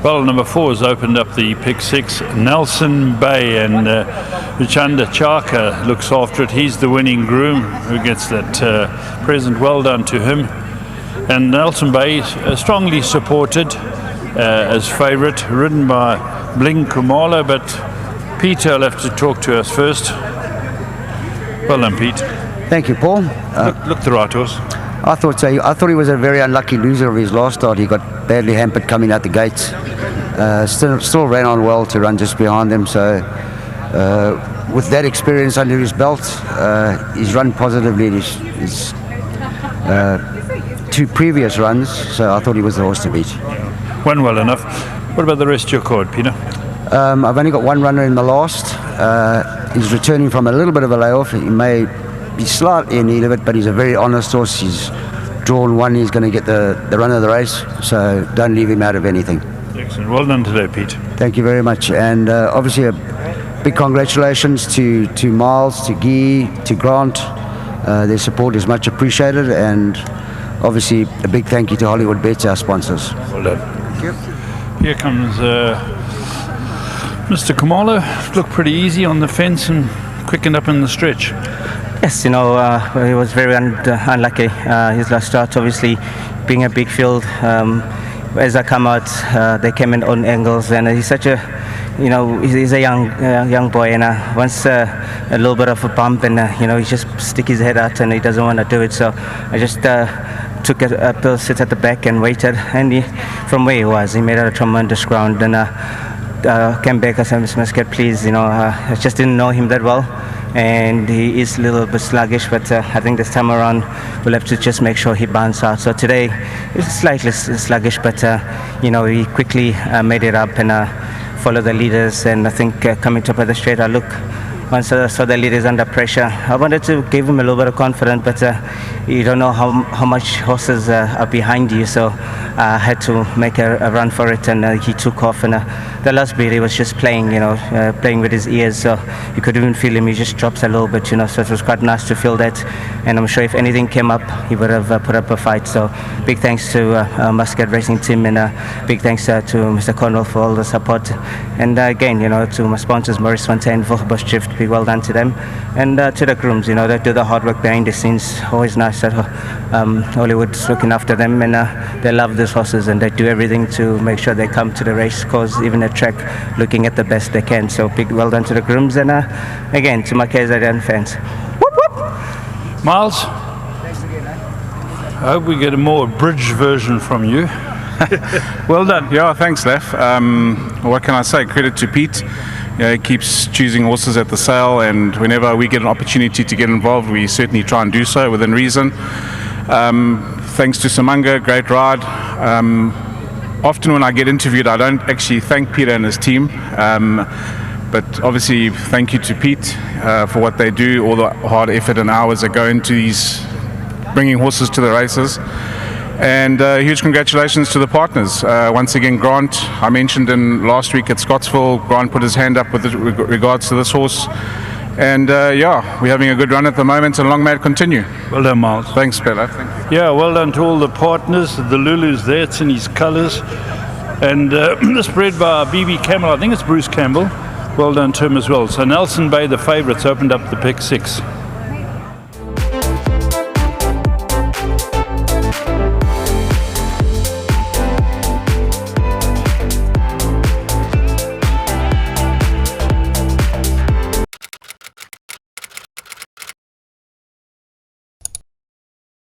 Well, number 4 has opened up the pick 6. Nelson Bay, and Vichanda Chaka looks after it. He's the winning groom who gets that present. Well done to him. And Nelson Bay is strongly supported as favourite, ridden by Bling Kumalo, but Peter will have to talk to us first. Well done, Pete. Thank you, Paul. Look the right horse. I thought so. I thought he was a very unlucky loser of his last start. He got badly hampered coming out the gates. Still ran on well to run just behind them. So with that experience under his belt, he's run positively in his 2 previous runs. So I thought he was the horse to beat. Went well enough. What about the rest of your card, Peter? I've only got 1 runner in the last. He's returning from a little bit of a layoff. He may be slightly in need of it, but he's a very honest horse. He's drawn 1. He's going to get the run of the race, so don't leave him out of anything. Excellent. Well done today, Pete. Thank you very much. And obviously a big congratulations to Miles, to Guy, to Grant. Their support is much appreciated, and obviously a big thank you to Hollywoodbets, our sponsors. Well done. Thank you. Here comes Mr. Kumalo. Looked pretty easy on the fence and quickened up in the stretch. Yes, he was very unlucky. His last start, obviously, being a big field. As I come out, they came in on angles, and he's such a, he's a young boy, and once a little bit of a bump, and he just stick his head out, and he doesn't want to do it. So I just took a pill, sit at the back, and waited. And from where he was, he made a tremendous ground, and came back. I said, Mr. Muscat, please, I just didn't know him that well. And he is a little bit sluggish, but I think this time around we'll have to just make sure he bounces out. So today it's slightly sluggish, but he quickly made it up and followed the leaders. And I think coming top of the straight, once I saw the leaders under pressure, I wanted to give him a little bit of confidence, but you don't know how much horses are behind you, so I had to make a run for it, and he took off. And the last bit, he was just playing, playing with his ears, so you could even feel him. He just drops a little bit, so it was quite nice to feel that. And I'm sure if anything came up, he would have put up a fight. So big thanks to Muscat Racing Team, and big thanks to Mr. Cornwall for all the support. And again, to my sponsors, Maurice Fontaine, Volkswagen Shift, big well done to them. And to the grooms, they do the hard work behind the scenes. Always nice that Hollywood's looking after them, and they love these horses, and they do everything to make sure they come to the race course, even at track, looking at the best they can. So big well done to the grooms, and again to my KZN fans. Whoop, whoop. Miles, I hope we get a more abridged version from you. Well done. Yeah, thanks, Lef. What can I say? Credit to Pete. He keeps choosing horses at the sale, and whenever we get an opportunity to get involved, we certainly try and do so within reason. Thanks to Samanga, great ride. Often when I get interviewed, I don't actually thank Peter and his team, but obviously thank you to Pete for what they do, all the hard effort and hours that go into these bringing horses to the races. And huge congratulations to the partners. Once again, Grant, I mentioned in last week at Scottsville, Grant put his hand up with regards to this horse. And we're having a good run at the moment, and long may it continue. Well done, Miles. Thanks, Bella. Thank you. Yeah, well done to all the partners. The Lulu's there, it's in his colours. And this bred by BB Campbell, I think it's Bruce Campbell. Well done to him as well. So Nelson Bay, the favourites, opened up the pick 6.